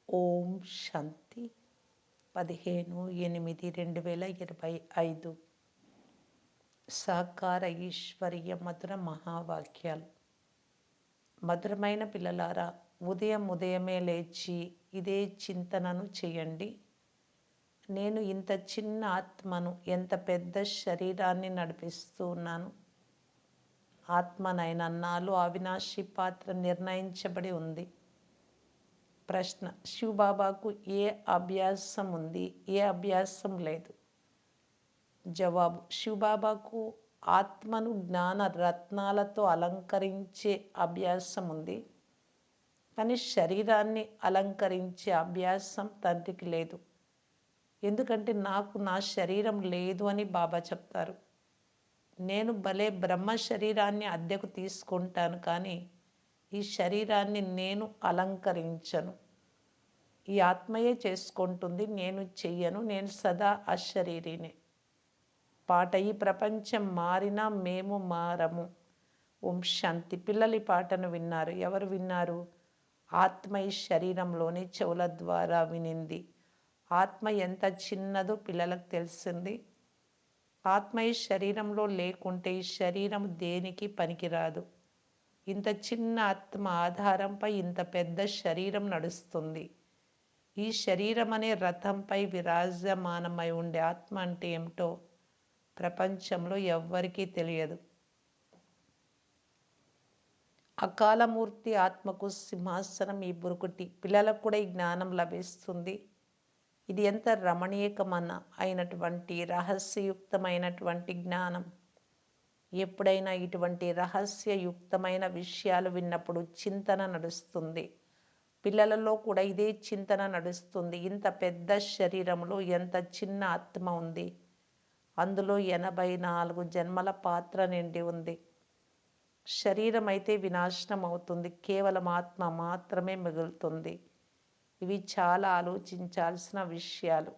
ఓం శాంతి 15/8/2025 సాకార ఈశ్వరీయ మధుర మహావాక్యాలు. మధురమైన పిల్లలారా, ఉదయమే లేచి ఇదే చింతనను చేయండి. నేను ఇంత చిన్న ఆత్మను ఎంత పెద్ద శరీరాన్ని నడిపిస్తూ ఉన్నాను. ఆత్మనైన నాలో అవినాశి పాత్ర నిర్ణయించబడి ఉంది. ప్రశ్న: శివబాబాకు ఏ అభ్యాసం ఉంది, ఏ అభ్యాసం లేదు? జవాబు: శివబాబాకు ఆత్మను జ్ఞాన రత్నాలతో అలంకరించే అభ్యాసం ఉంది, కానీ శరీరాన్ని అలంకరించే అభ్యాసం తండ్రికి లేదు. ఎందుకంటే నాకు నా శరీరం లేదు అని బాబా చెప్తారు. నేను భలే బ్రహ్మ శరీరాన్ని అద్దెకు తీసుకుంటాను, కానీ ఈ శరీరాన్ని నేను అలంకరించను. ఈ ఆత్మయే చేసుకుంటుంది, నేను చెయ్యను. నేను సదా అశరీరినే. పాట: ఈ ప్రపంచం మారినా మేము మారము. ఓం శాంతి. పిల్లలు ఈ పాటను విన్నారు. ఎవరు విన్నారు? ఆత్మ ఈ శరీరంలోని చెవుల ద్వారా వినింది. ఆత్మ ఎంత చిన్నదో పిల్లలకు తెలిసింది. ఆత్మ ఈ శరీరంలో లేకుంటే ఈ శరీరం దేనికి పనికిరాదు. ఇంత చిన్న ఆత్మ ఆధారంపై ఇంత పెద్ద శరీరం నడుస్తుంది. ఈ శరీరం అనే రథంపై విరాజమానమై ఉండే ఆత్మ అంటే ఏమిటో ప్రపంచంలో ఎవ్వరికీ తెలియదు. అకాలమూర్తి ఆత్మకు సింహాసనం ఈ బురుకుటి. పిల్లలకు కూడా ఈ జ్ఞానం లభిస్తుంది. ఇది ఎంత అయినటువంటి రహస్యయుక్తమైనటువంటి జ్ఞానం. ఎప్పుడైనా ఇటువంటి రహస్యయుక్తమైన విషయాలు విన్నప్పుడు చింతన నడుస్తుంది. పిల్లలలో కూడా ఇదే చింతన నడుస్తుంది. ఇంత పెద్ద శరీరంలో ఎంత చిన్న ఆత్మ ఉంది. అందులో 84 జన్మల పాత్ర నిండి ఉంది. శరీరం అయితే వినాశనం అవుతుంది, కేవలం ఆత్మ మాత్రమే మిగులుతుంది. ఇవి చాలా ఆలోచించాల్సిన విషయాలు.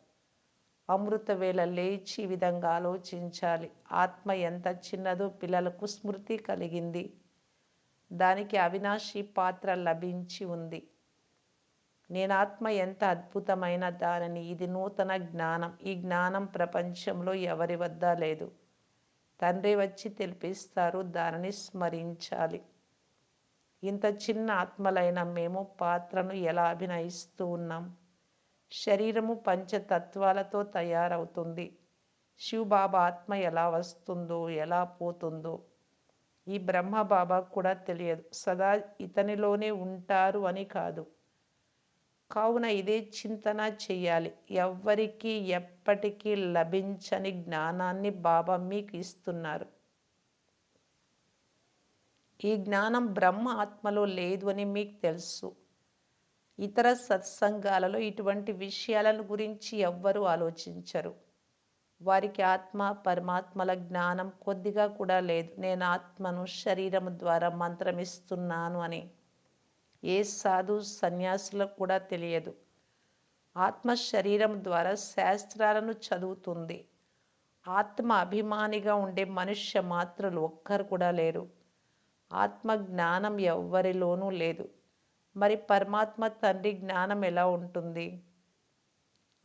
అమృత వేళ లేచి ఈ విధంగా ఆలోచించాలి. ఆత్మ ఎంత చిన్నదో పిల్లలకు స్మృతి కలిగింది. దానికి అవినాశి పాత్ర లభించి ఉంది. నేను ఆత్మ ఎంత అద్భుతమైన దానిని. ఇది నూతన జ్ఞానం. ఈ జ్ఞానం ప్రపంచంలో ఎవరి వద్ద లేదు. తండ్రి వచ్చి తెలిపిస్తారు, దానిని స్మరించాలి. ఇంత చిన్న ఆత్మలైన మేము పాత్రను ఎలా అభినయిస్తూ ఉన్నాం. శరీరము పంచతత్వాలతో తయారవుతుంది. శివబాబా ఆత్మ ఎలా వస్తుందో, ఎలా పోతుందో ఈ బ్రహ్మబాబా కూడా తెలియదు. సదా ఇతనిలోనే ఉంటారు అని కాదు. కావున ఇదే చింతన చెయ్యాలి. ఎవ్వరికీ ఎప్పటికీ లభించని జ్ఞానాన్ని బాబా మీకు ఇస్తున్నారు. ఈ జ్ఞానం బ్రహ్మ ఆత్మలో లేదు అని మీకు తెలుసు. ఇతర సత్సంగాలలో ఇటువంటి విషయాలను గురించి ఎవ్వరూ ఆలోచించరు. వారికి ఆత్మ పరమాత్మల జ్ఞానం కొద్దిగా కూడా లేదు. నేను ఆత్మను శరీరం ద్వారా మంత్రమిస్తున్నాను అని ఏ సాధు సన్యాసులకు కూడా తెలియదు. ఆత్మ శరీరం ద్వారా శాస్త్రాలను చదువుతుంది. ఆత్మ అభిమానిగా ఉండే మనుష్య మాత్రులు ఒక్కరు కూడా లేరు. ఆత్మ జ్ఞానం ఎవ్వరిలోనూ లేదు. మరి పరమాత్మ తండ్రి జ్ఞానం ఎలా ఉంటుంది?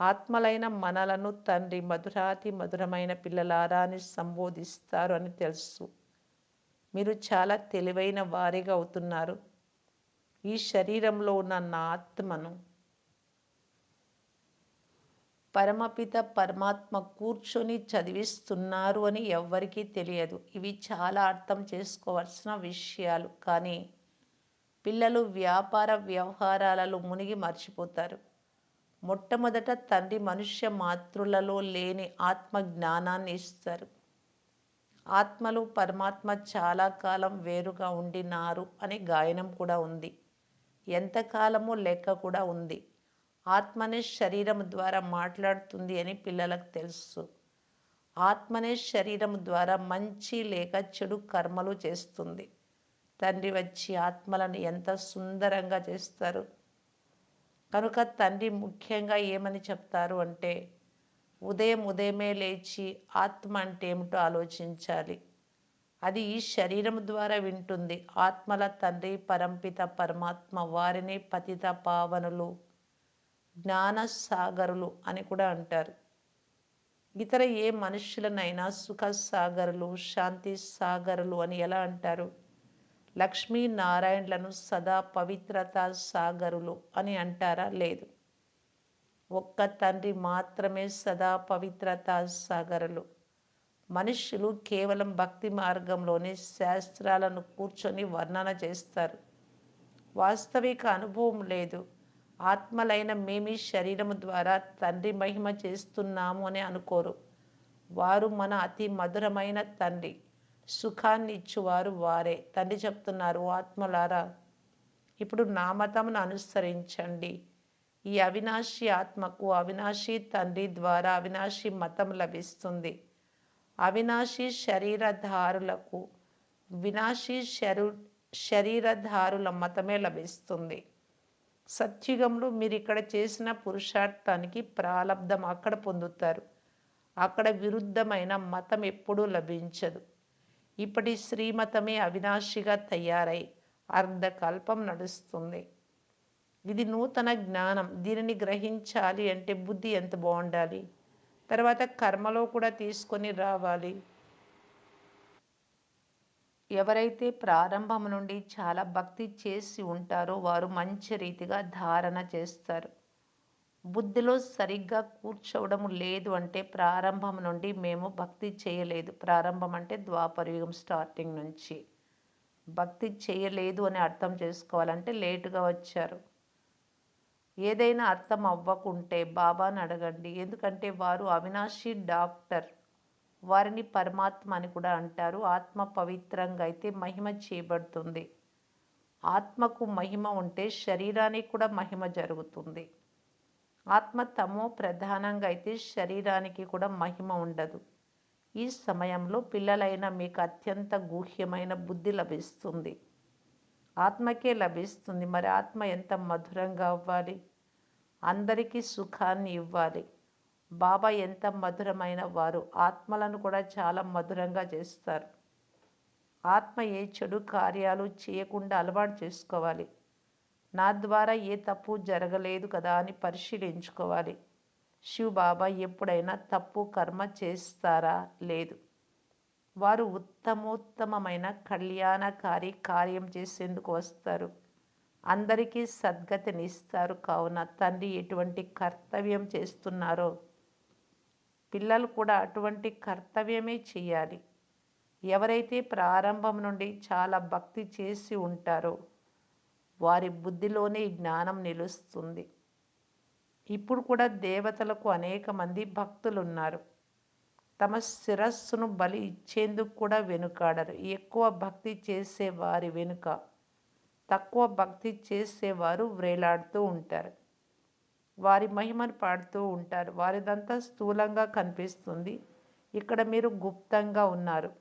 ఆత్మలైన మనలను తండ్రి మధురాతి మధురమైన పిల్లలారా అని సంబోధిస్తారు అని తెలుసు. మీరు చాలా తెలివైన వారిగా అవుతున్నారు. ఈ శరీరంలో ఉన్న నా ఆత్మను పరమపిత పరమాత్మ కూర్చొని చదివిస్తున్నారు అని ఎవ్వరికీ తెలియదు. ఇవి చాలా అర్థం చేసుకోవాల్సిన విషయాలు. కానీ పిల్లలు వ్యాపార వ్యవహారాలలో మునిగి మర్చిపోతారు. మొట్టమొదట తండ్రి మనుష్య మాతృలలో లేని ఆత్మ జ్ఞానాన్ని ఇస్తారు. ఆత్మలు పరమాత్మ చాలా కాలం వేరుగా ఉండినారు అని గాయనం కూడా ఉంది. ఎంతకాలమో లెక్క కూడా ఉంది. ఆత్మనే శరీరం ద్వారా మాట్లాడుతుంది అని పిల్లలకు తెలుసు. ఆత్మనే శరీరం ద్వారా మంచి లేక చెడు కర్మలు చేస్తుంది. తండ్రి వచ్చి ఆత్మలను ఎంత సుందరంగా చేస్తారు. కనుక తండ్రి ముఖ్యంగా ఏమని చెప్తారు అంటే, ఉదయమే లేచి ఆత్మ అంటే ఏమిటో ఆలోచించాలి. అది ఈ శరీరం ద్వారా వింటుంది. ఆత్మల తండ్రి పరంపిత పరమాత్మ వారిని పతిత పావనులు, జ్ఞాన సాగరులు అని కూడా అంటారు. ఇతర ఏ మనుష్యులనైనా సుఖ సాగరులు, శాంతి సాగరులు అని ఎలా అంటారు? లక్ష్మీనారాయణులను సదా పవిత్రతా సాగరులు అని అంటారా? లేదు. ఒక్క తండ్రి మాత్రమే సదా పవిత్రతా సాగరులు. మనుష్యులు కేవలం భక్తి మార్గంలోనే శాస్త్రాలను కూర్చొని వర్ణన చేస్తారు. వాస్తవిక అనుభవం లేదు. ఆత్మలైన మేమీ శరీరము ద్వారా తండ్రి మహిమ చేస్తున్నాము అని అనుకోరు. వారు మన అతి మధురమైన తండ్రి. సుఖాన్ని ఇచ్చువారు వారే. తండ్రి చెప్తున్నారు, "ఓ ఆత్మలారా, ఇప్పుడు నా మతమును అనుసరించండి." ఈ అవినాశి ఆత్మకు అవినాశి తండ్రి ద్వారా అవినాశి మతం లభిస్తుంది. అవినాశి శరీరధారులకు వినాశీ శరీరధారుల మతమే లభిస్తుంది. సత్యుగంలో మీరు ఇక్కడ చేసిన పురుషార్థానికి ప్రాలబ్ధం అక్కడ పొందుతారు. అక్కడ విరుద్ధమైన మతం ఎప్పుడూ లభించదు. ఇప్పటి శ్రీమతమే అవినాశిగా తయారై అర్ధకల్పం నడుస్తుంది. ఇది నూతన జ్ఞానం. దీనిని గ్రహించాలి అంటే బుద్ధి ఎంత బాగుండాలి. తర్వాత కర్మలో కూడా తీసుకొని రావాలి. ఎవరైతే ప్రారంభం నుండి చాలా భక్తి చేసి ఉంటారో వారు మంచి రీతిగా ధారణ చేస్తారు. బుద్ధిలో సరిగ్గా కూర్చోవడం లేదు అంటే ప్రారంభం నుండి మేము భక్తి చేయలేదు. ప్రారంభం అంటే ద్వాపరయుగం స్టార్టింగ్ నుంచి భక్తి చేయలేదు అని అర్థం చేసుకోవాలంటే లేటుగా వచ్చారు. ఏదైనా అర్థం అవ్వకుంటే బాబాని అడగండి. ఎందుకంటే వారు అవినాశి డాక్టర్. వారిని పరమాత్మ అని కూడా అంటారు. ఆత్మ పవిత్రంగా అయితే మహిమ చేయబడుతుంది. ఆత్మకు మహిమ ఉంటే శరీరానికి కూడా మహిమ జరుగుతుంది. ఆత్మ తమో ప్రధానంగా అయితే శరీరానికి కూడా మహిమ ఉండదు. ఈ సమయంలో పిల్లలైన మీకు అత్యంత గుహ్యమైన బుద్ధి లభిస్తుంది. ఆత్మకే లభిస్తుంది. మరి ఆత్మ ఎంత మధురంగా అవ్వాలి? అందరికీ సుఖాన్ని ఇవ్వాలి. బాబా ఎంత మధురమైన వారు. ఆత్మలను కూడా చాలా మధురంగా చేస్తారు. ఆత్మ ఏ చెడు కార్యాలు చేయకుండా అలవాటు చేసుకోవాలి. నా ద్వారా ఏ తప్పు జరగలేదు కదా అని పరిశీలించుకోవాలి. శివ్ బాబా ఎప్పుడైనా తప్పు కర్మ చేస్తారా? లేదు. వారు ఉత్తమోత్తమైన కళ్యాణకారి కార్యం చేసేందుకు వస్తారు. అందరికీ సద్గతినిస్తారు. కావున తండ్రి ఎటువంటి కర్తవ్యం చేస్తున్నారో పిల్లలు కూడా అటువంటి కర్తవ్యమే చేయాలి. ఎవరైతే ప్రారంభం నుండి చాలా భక్తి చేసి ఉంటారో వారి బుద్ధిలోనే జ్ఞానం నిలుస్తుంది. ఇప్పుడు కూడా దేవతలకు అనేక మంది భక్తులున్నారు. తమ శిరస్సును బలి ఇచ్చేందుకు కూడా వెనుకాడరు. ఎక్కువ భక్తి చేసే వారి వెనుక తక్కువ భక్తి చేసేవారు వ్రేలాడుతూ ఉంటారు. వారి మహిమను పాడుతూ ఉంటారు. వారిదంతా స్థూలంగా కనిపిస్తుంది. ఇక్కడ మీరు గుప్తంగా ఉన్నారు.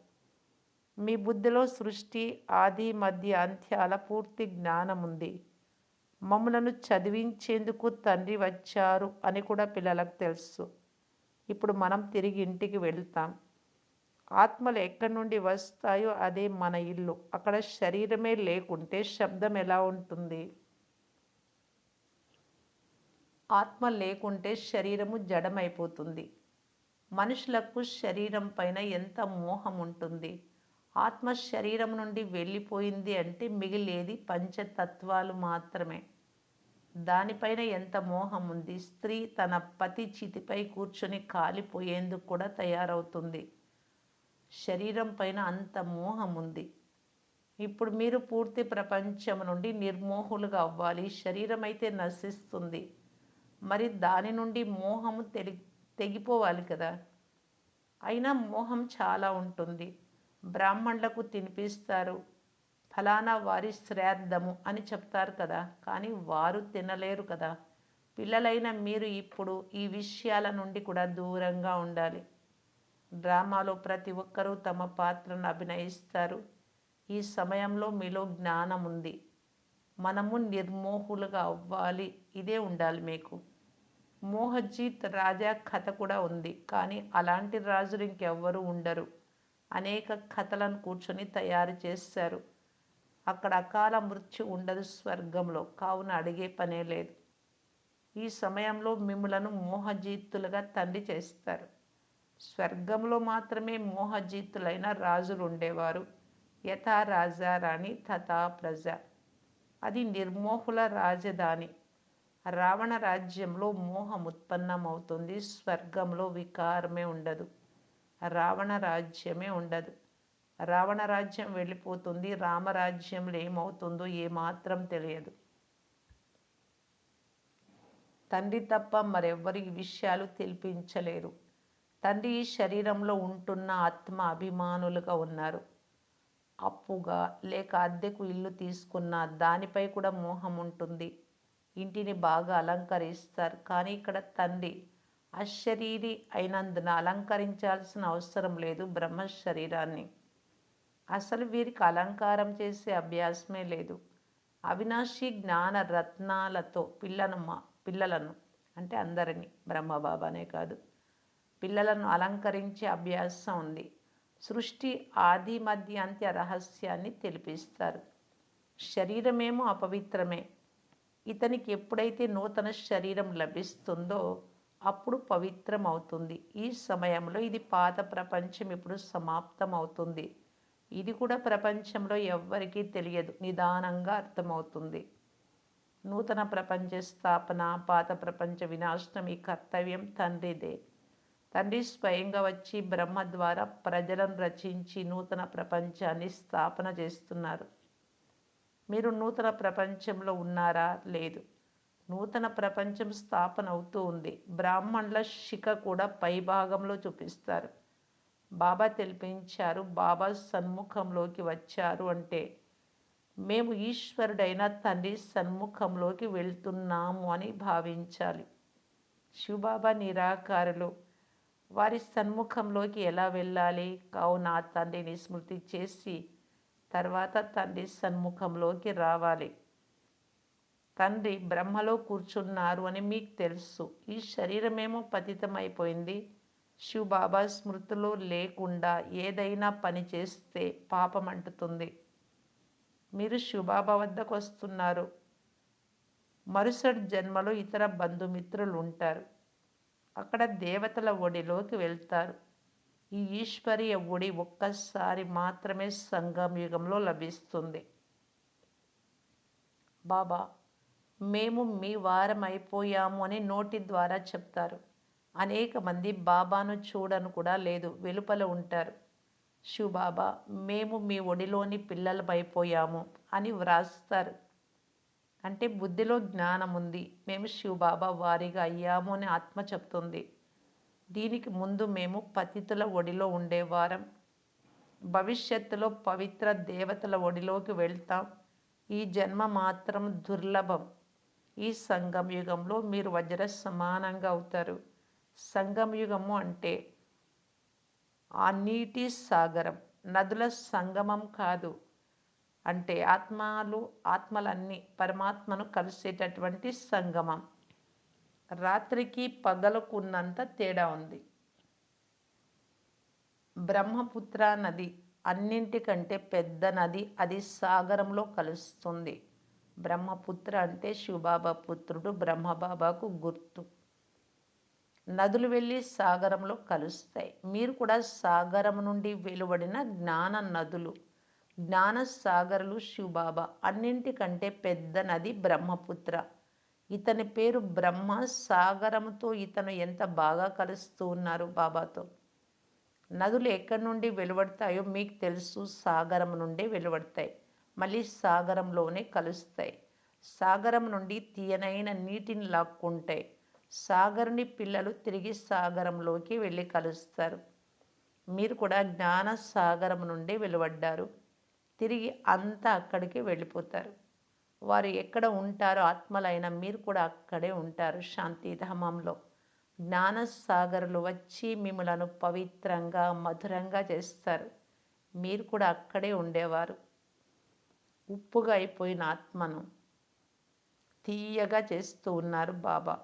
మీ బుద్ధిలో సృష్టి ఆది మధ్య అంత్యాల పూర్తి జ్ఞానం ఉంది. మమ్ములను చదివించేందుకు తండ్రి వచ్చారు అని కూడా పిల్లలకు తెలుసు. ఇప్పుడు మనం తిరిగి ఇంటికి వెళ్తాం. ఆత్మలు ఎక్కడి నుండి వస్తాయో అదే మన ఇల్లు. అక్కడ శరీరమే లేకుంటే శబ్దం ఎలా ఉంటుంది? ఆత్మ లేకుంటే శరీరము జడమైపోతుంది. మనుషులకు శరీరం పైన ఎంత మోహం ఉంటుంది. ఆత్మ శరీరం నుండి వెళ్ళిపోయింది అంటే మిగిలేది పంచతత్వాలు మాత్రమే. దానిపైన ఎంత మోహం ఉంది. స్త్రీ తన పతి చితిపై కూర్చొని కాలిపోయేందుకు కూడా తయారవుతుంది. శరీరం పైన అంత మోహం ఉంది. ఇప్పుడు మీరు పూర్తి ప్రపంచం నుండి నిర్మోహులుగా అవ్వాలి. శరీరం అయితే నశిస్తుంది. మరి దాని నుండి మోహము తెగిపోవాలి కదా. అయినా మోహం చాలా ఉంటుంది. బ్రాహ్మణులకు తినిపిస్తారు. ఫలానా వారి శ్రాద్ధము అని చెప్తారు కదా, కానీ వారు తినలేరు కదా. పిల్లలైన మీరు ఇప్పుడు ఈ విషయాల నుండి కూడా దూరంగా ఉండాలి. డ్రామాలో ప్రతి ఒక్కరూ తమ పాత్రను అభినయిస్తారు. ఈ సమయంలో మీలో జ్ఞానం ఉంది. మనము నిర్మోహులుగా అవ్వాలి. ఇదే ఉండాలి మీకు. మోహజీత్ రాజా కథ కూడా ఉంది. కానీ అలాంటి రాజులు ఇంకెవ్వరూ ఉండరు. అనేక కథలను కూర్చొని తయారు చేశారు. అక్కడ అకాల మృత్యు ఉండదు స్వర్గంలో. కావున అడిగే పనే లేదు. ఈ సమయంలో మిమ్ములను మోహజీతులుగా తండ్రి చేస్తారు. స్వర్గంలో మాత్రమే మోహజీతులైన రాజులు ఉండేవారు. యథా రాజా రాణి తథా ప్రజ. అది నిర్మోహుల రాజధాని. రావణ రాజ్యంలో మోహం ఉత్పన్నమవుతుంది. స్వర్గంలో వికారమే ఉండదు. రావణ రాజ్యమే ఉండదు. రావణ రాజ్యం వెళ్ళిపోతుంది. రామరాజ్యంలో ఏమవుతుందో ఏమాత్రం తెలియదు. తండ్రి తప్ప మరెవ్వరు ఈ విషయాలు తెలిపించలేరు. తండ్రి ఈ శరీరంలో ఉంటున్న ఆత్మ అభిమానులుగా ఉన్నారు. అప్పుగా లేక అద్దెకు ఇల్లు తీసుకున్న దానిపై కూడా మోహం ఉంటుంది. ఇంటిని బాగా అలంకరిస్తారు. కానీ ఇక్కడ తండ్రి అశరీరి అయినందున అలంకరించాల్సిన అవసరం లేదు బ్రహ్మ శరీరాన్ని. అసలు వీరికి అలంకారం చేసే అభ్యాసమే లేదు. అవినాశి జ్ఞాన రత్నాలతో పిల్లలను అంటే అందరినీ, బ్రహ్మబాబానే కాదు, పిల్లలను అలంకరించే అభ్యాసం ఉంది. సృష్టి ఆది మధ్య అంత్య రహస్యాన్ని తెలిపిస్తారు. శరీరమేమో అపవిత్రమే. ఇతనికి ఎప్పుడైతే నూతన శరీరం లభిస్తుందో అప్పుడు పవిత్రం అవుతుంది. ఈ సమయంలో ఇది పాత ప్రపంచం ఇప్పుడు సమాప్తం అవుతుంది. ఇది కూడా ప్రపంచంలో ఎవ్వరికీ తెలియదు. నిదానంగా అర్థమవుతుంది. నూతన ప్రపంచ స్థాపన, పాత ప్రపంచ వినాశనం ఈ కర్తవ్యం తండ్రిదే. తండ్రి స్వయంగా వచ్చి బ్రహ్మ ద్వారా ప్రజలను రచించి నూతన ప్రపంచాన్ని స్థాపన చేస్తున్నారు. మీరు నూతన ప్రపంచంలో ఉన్నారా? లేదు. నూతన ప్రపంచం స్థాపన అవుతూ ఉంది. బ్రాహ్మణుల శిఖ కూడా పైభాగంలో చూపిస్తారు. బాబా తెలిపించారు, బాబా సన్ముఖంలోకి వచ్చారు అంటే మేము ఈశ్వరుడైన తండ్రి సన్ముఖంలోకి వెళ్తున్నాము అని భావించాలి. శివబాబా నిరాకారులు. వారి సన్ముఖంలోకి ఎలా వెళ్ళాలి? కావున ఆ తండ్రిని స్మృతి చేసి తర్వాత తండ్రి సన్ముఖంలోకి రావాలి. తండ్రి బ్రహ్మలో కూర్చున్నారు అని మీకు తెలుసు. ఈ శరీరమేమో పతితమైపోయింది. శివబాబా స్మృతిలో లేకుండా ఏదైనా పని చేస్తే పాపం అంటుతుంది. మీరు శివబాబా వద్దకు వస్తున్నారు. మరుసటి జన్మలో ఇతర బంధుమిత్రులు ఉంటారు. అక్కడ దేవతల ఒడిలోకి వెళ్తారు. ఈ ఈశ్వరీయ ఒడి ఒక్కసారి మాత్రమే సంగమ యుగంలో లభిస్తుంది. బాబా మేము మీ వారం అయిపోయాము అని నోటి ద్వారా చెప్తారు. అనేక మంది బాబాను చూడను కూడా లేదు, వెలుపల ఉంటారు. శివబాబా మేము మీ ఒడిలోని పిల్లలమైపోయాము అని వ్రాస్తారు. అంటే బుద్ధిలో జ్ఞానం ఉంది. మేము శివబాబా వారిగా అయ్యాము అని ఆత్మ చెప్తుంది. దీనికి ముందు మేము పతితుల ఒడిలో ఉండేవారం. భవిష్యత్తులో పవిత్ర దేవతల ఒడిలోకి వెళ్తాం. ఈ జన్మ మాత్రం దుర్లభం. ఈ సంగమ యుగంలో మీరు వజ్ర సమానంగా అవుతారు. సంగమ యుగము అంటే ఆ నీటి సాగరం, నదుల సంగమం కాదు. అంటే ఆత్మలన్నీ పరమాత్మను కలిసేటటువంటి సంగమం. రాత్రికి పగలకు ఉన్నంత తేడా ఉంది. బ్రహ్మపుత్ర నది అన్నింటికంటే పెద్ద నది. అది సాగరంలో కలుస్తుంది. బ్రహ్మపుత్ర అంటే శివబాబా పుత్రుడు, బ్రహ్మబాబాకు గుర్తు. నదులు వెళ్ళి సాగరంలో కలుస్తాయి. మీరు కూడా సాగరం నుండి వెలువడిన జ్ఞాన నదులు, జ్ఞాన సాగరులు శివబాబా. అన్నింటికంటే పెద్ద నది బ్రహ్మపుత్ర. ఇతని పేరు బ్రహ్మ. సాగరంతో ఇతను ఎంత బాగా కలుస్తూ ఉన్నారు బాబాతో. నదులు ఎక్కడి నుండి వెలువడతాయో మీకు తెలుసు. సాగరం నుండి వెలువడతాయి, మళ్ళీ సాగరంలోనే కలుస్తాయి. సాగరం నుండి తీయనైన నీటిని లాక్కుంటాయి. సాగరుని పిల్లలు తిరిగి సాగరంలోకి వెళ్ళి కలుస్తారు. మీరు కూడా జ్ఞాన సాగరం నుండి వెలువడ్డారు. తిరిగి అంతా అక్కడికి వెళ్ళిపోతారు. వారు ఎక్కడ ఉంటారో ఆత్మలైన మీరు కూడా అక్కడే ఉంటారు, శాంతిధామంలో. జ్ఞానసాగరులు వచ్చి మిమ్మలను పవిత్రంగా మధురంగా చేస్తారు. మీరు కూడా అక్కడే ఉండేవారు. ఉప్పుగా అయిపోయిన ఆత్మను తీయగా చేస్తూ ఉన్నారు బాబా.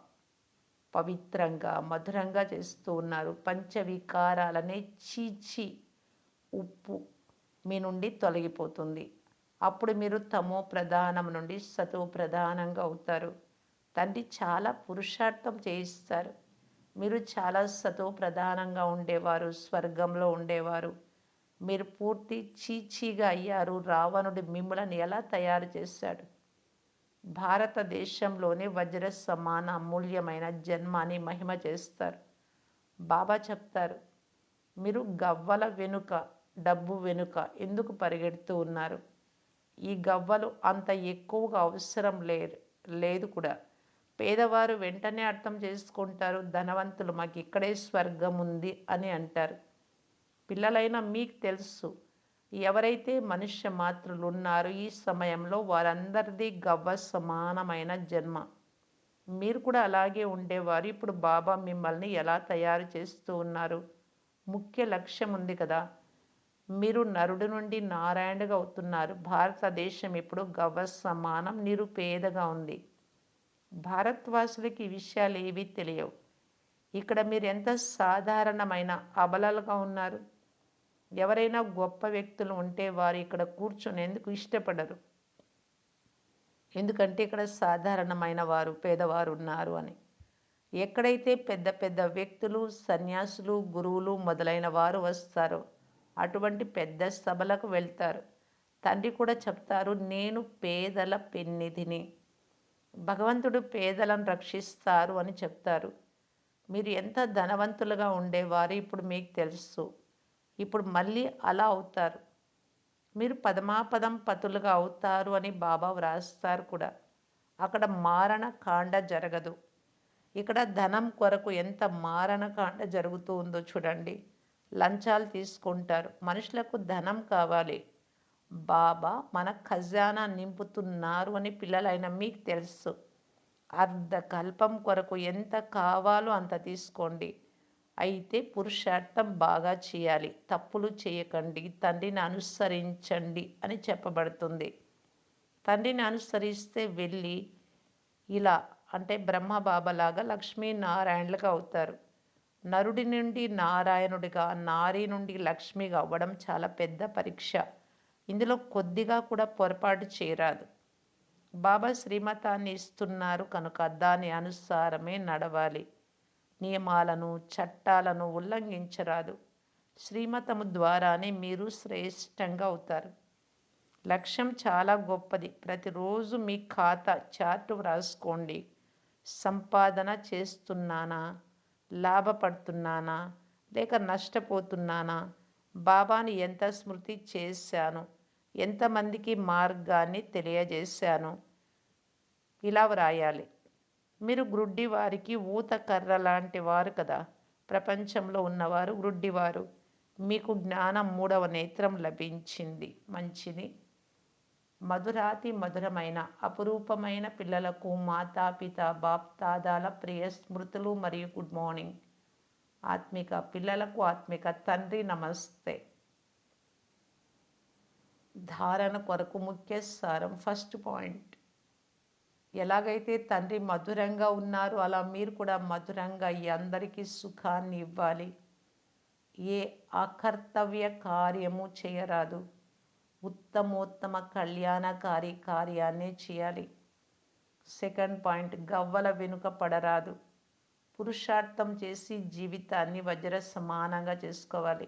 పవిత్రంగా మధురంగా చేస్తూ ఉన్నారు. పంచవికారాలనే చీచి ఉప్పు మీ నుండి తొలగిపోతుంది. అప్పుడు మీరు తమో ప్రధానం నుండి సతో ప్రధానంగా అవుతారు. తండ్రి చాలా పురుషార్థం చేయిస్తారు. మీరు చాలా సతో ప్రధానంగా ఉండేవారు, స్వర్గంలో ఉండేవారు. మీరు పూర్తి చీచీగా అయ్యారు. రావణుడు మిమ్మల్ని ఎలా తయారు చేశాడు? భారతదేశంలోనే వజ్ర సమాన అమూల్యమైన జన్మ అని మహిమ చేస్తారు. బాబా చెప్తారు, మీరు గవ్వల వెనుక, డబ్బు వెనుక ఎందుకు పరిగెడుతూ ఉన్నారు? ఈ గవ్వలు అంత ఎక్కువగా అవసరం లేదు కూడా. పేదవారు వెంటనే అర్థం చేసుకుంటారు. ధనవంతులు మాకు ఇక్కడే స్వర్గం ఉంది అని అంటారు. పిల్లలైన మీకు తెలుసు, ఎవరైతే మనుష్య మాతృలు ఉన్నారో ఈ సమయంలో వారందరిది గవ్వ సమానమైన జన్మ. మీరు కూడా అలాగే ఉండేవారు. ఇప్పుడు బాబా మిమ్మల్ని ఎలా తయారు చేస్తూ ఉన్నారు? ముఖ్య లక్ష్యం ఉంది కదా. మీరు నరుడి నుండి నారాయణుడిగా అవుతున్నారు. భారతదేశం ఇప్పుడు గవ్వ సమానం నిరుపేదగా ఉంది. భారతవాసులకి ఈ విషయాలు ఏవీ తెలియవు. ఇక్కడ మీరు ఎంత సాధారణమైన అబలలుగా ఉన్నారు. ఎవరైనా గొప్ప వ్యక్తులు ఉంటే వారు ఇక్కడ కూర్చునేందుకు ఇష్టపడరు. ఎందుకంటే ఇక్కడ సాధారణమైన వారు, పేదవారు ఉన్నారు అని. ఎక్కడైతే పెద్ద పెద్ద వ్యక్తులు, సన్యాసులు, గురువులు మొదలైన వారు వస్తారో అటువంటి పెద్ద సభలకు వెళ్తారు. తండ్రి కూడా చెప్తారు, నేను పేదల పెన్నిధిని. భగవంతుడు పేదలను రక్షిస్తారు అని చెప్తారు. మీరు ఎంత ధనవంతులుగా ఉండేవారు ఇప్పుడు మీకు తెలుసు. ఇప్పుడు మళ్ళీ అలా అవుతారు. మీరు పదమాపదం పతులుగా అవుతారు అని బాబా వ్రాస్తారు కూడా. అక్కడ మారణకాండ జరగదు. ఇక్కడ ధనం కొరకు ఎంత మారణకాండ జరుగుతూ ఉందో చూడండి. లంచాలు తీసుకుంటారు. మనుషులకు ధనం కావాలి. బాబా మన ఖజానా నింపుతున్నారు అని పిల్లలైన మీకు తెలుసు. అర్ధకల్పం కొరకు ఎంత కావాలో అంత తీసుకోండి. అయితే పురుషార్థం బాగా చేయాలి. తప్పులు చేయకండి. తండ్రిని అనుసరించండి అని చెప్పబడుతుంది. తండ్రిని అనుసరిస్తే వెళ్ళి ఇలా అంటే బ్రహ్మబాబాలాగా లక్ష్మీనారాయణులుగా అవుతారు. నరుడి నుండి నారాయణుడిగా, నారి నుండి లక్ష్మిగా అవ్వడం చాలా పెద్ద పరీక్ష. ఇందులో కొద్దిగా కూడా పొరపాటు చేయరాదు. బాబా శ్రీమతాన్ని ఇస్తున్నారు కనుక దాని అనుసారమే నడవాలి. నియమాలను, చట్టాలను ఉల్లంఘించరాదు. శ్రీమతము ద్వారానే మీరు శ్రేష్టంగా అవుతారు. లక్ష్యం చాలా గొప్పది. ప్రతిరోజు మీ ఖాతా చార్టు వ్రాసుకోండి. సంపాదన చేస్తున్నానా, లాభపడుతున్నానా, లేక నష్టపోతున్నానా, బాబాని ఎంత స్మృతి చేశాను, ఎంతమందికి మార్గాన్ని తెలియజేశాను, ఇలా వ్రాయాలి. మీరు గ్రుడ్డి వారికి ఊత కర్ర లాంటి వారు కదా. ప్రపంచంలో ఉన్నవారు గ్రుడ్డివారు. మీకు జ్ఞానం 3వ నేత్రం లభించింది. మంచిది. మధురాతి మధురమైన అపురూపమైన పిల్లలకు మాతాపిత బాప్దాదాల ప్రియ స్మృతులు మరియు గుడ్ మార్నింగ్. ఆత్మిక పిల్లలకు ఆత్మిక తండ్రి నమస్తే. ధారణ కొరకు ముఖ్య సారం. ఫస్ట్ పాయింట్, ఎలాగైతే తండ్రి మధురంగా ఉన్నారో అలా మీరు కూడా మధురంగా ఈ అందరికీ సుఖాన్ని ఇవ్వాలి. ఏ అకర్తవ్య కార్యము చేయరాదు. ఉత్తమోత్తమ కళ్యాణకారి కార్యాన్నే చేయాలి. సెకండ్ పాయింట్, గవ్వల వెనుక పడరాదు. పురుషార్థం చేసి జీవితాన్ని వజ్ర సమానంగా చేసుకోవాలి.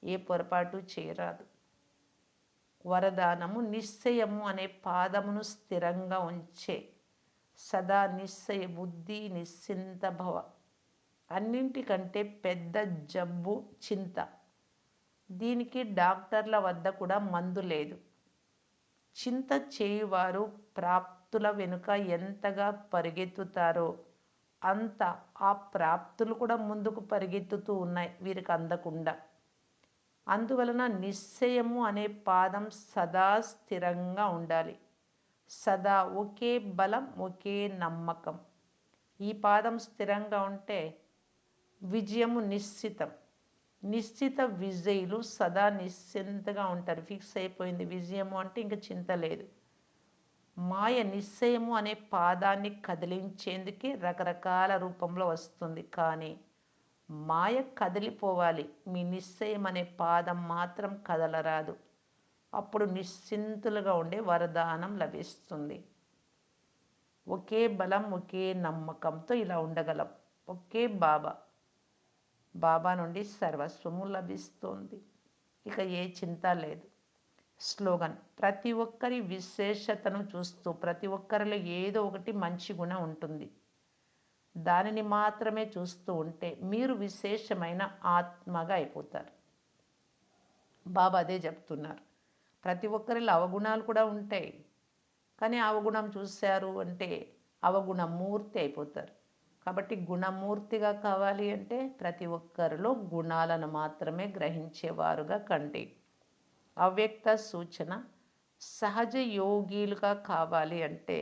ఏ పొరపాటు చేయరాదు. వరదానము, నిశ్చయము అనే పాదమును స్థిరంగా ఉంచే సదా నిశ్చయ బుద్ధి, నిశ్చింత భవ. అన్నింటికంటే పెద్ద జబ్బు చింత. దీనికి డాక్టర్ల వద్ద కూడా మందు లేదు. చింత చేయువారు ప్రాప్తుల వెనుక ఎంతగా పరిగెత్తుతారో అంత ఆ ప్రాప్తులు కూడా ముందుకు పరిగెత్తుతూ ఉన్నాయి వీరికి అందకుండా. అందువలన నిశ్చయము అనే పాదం సదా స్థిరంగా ఉండాలి. సదా ఒకే బలం, ఒకే నమ్మకం. ఈ పాదం స్థిరంగా ఉంటే విజయము నిశ్చితం. నిశ్చిత విజయులు సదా నిశ్చింతగా ఉంటారు. ఫిక్స్ అయిపోయింది విజయము అంటే ఇంక చింత లేదు. మాయ నిశ్చయము అనే పాదాన్ని కదిలించేందుకే రకరకాల రూపంలో వస్తుంది. కానీ మాయ కదిలిపోవాలి. మీ నిశ్చయం అనే పాదం మాత్రం కదలరాదు. అప్పుడు నిశ్చింతులుగా ఉండే వరదానం లభిస్తుంది. ఒకే బలం, ఒకే నమ్మకంతో ఇలా ఉండగలం. ఒకే బాబా. బాబా నుండి సర్వస్వము లభిస్తోంది. ఇక ఏ చింత లేదు. స్లోగన్: ప్రతి ఒక్కరి విశేషతను చూస్తూ ప్రతి ఒక్కరిలో ఏదో ఒకటి మంచి గుణం ఉంటుంది. దానిని మాత్రమే చూస్తూ ఉంటే మీరు విశేషమైన ఆత్మగా అయిపోతారు. బాబా అదే చెప్తున్నారు. ప్రతి ఒక్కరిలో అవగుణాలు కూడా ఉంటాయి. కానీ అవగుణం చూశారు అంటే అవగుణమూర్తి అయిపోతారు. కాబట్టి గుణమూర్తిగా కావాలి అంటే ప్రతి ఒక్కరిలో గుణాలను మాత్రమే గ్రహించేవారుగా కండి. అవ్యక్త సూచన: సహజ యోగిలుగా కావాలి అంటే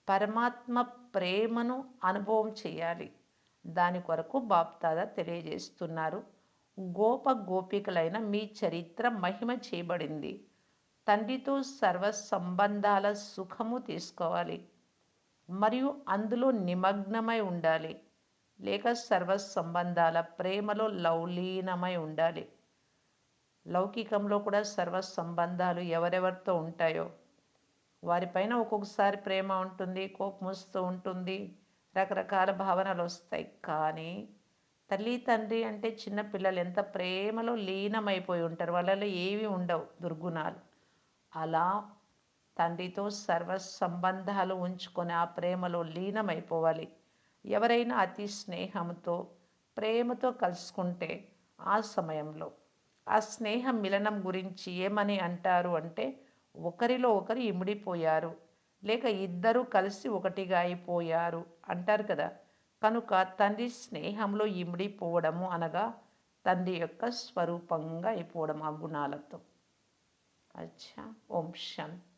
పరమాత్మ ప్రేమను అనుభవం చేయాలి. దాని కొరకు బాప్దాదా తెలియజేస్తున్నారు. గోప గోపికలైన మీ చరిత్ర మహిమ చేయబడింది. తండ్రితో సర్వ సంబంధాల సుఖము తీసుకోవాలి మరియు అందులో నిమగ్నమై ఉండాలి, లేక సర్వ సంబంధాల ప్రేమలో లౌలీనమై ఉండాలి. లౌకికంలో కూడా సర్వ సంబంధాలు ఎవరెవరితో ఉంటాయో వారిపైన ఒక్కొక్కసారి ప్రేమ ఉంటుంది, కోపం వస్తూ ఉంటుంది, రకరకాల భావనలు వస్తాయి. కానీ తల్లి తండ్రి అంటే చిన్నపిల్లలు ఎంత ప్రేమలో లీనమైపోయి ఉంటారు. వాళ్ళలో ఏవి ఉండవు దుర్గుణాలు. అలా తండ్రితో సర్వ సంబంధాలు ఉంచుకొని ఆ ప్రేమలో లీనమైపోవాలి. ఎవరైనా అతి స్నేహంతో ప్రేమతో కలుసుకుంటే ఆ సమయంలో ఆ స్నేహ మిలనం గురించి ఏమని అంటారు అంటే ఒకరిలో ఒకరు ఇమిడిపోయారు, లేక ఇద్దరూ కలిసి ఒకటిగా అయిపోయారు అంటారు కదా. కనుక తండ్రి స్నేహంలో ఇమిడిపోవడము అనగా తండ్రి యొక్క స్వరూపంగా అయిపోవడం ఆ గుణాలతో. అచ్చా. ఓం శాంతి.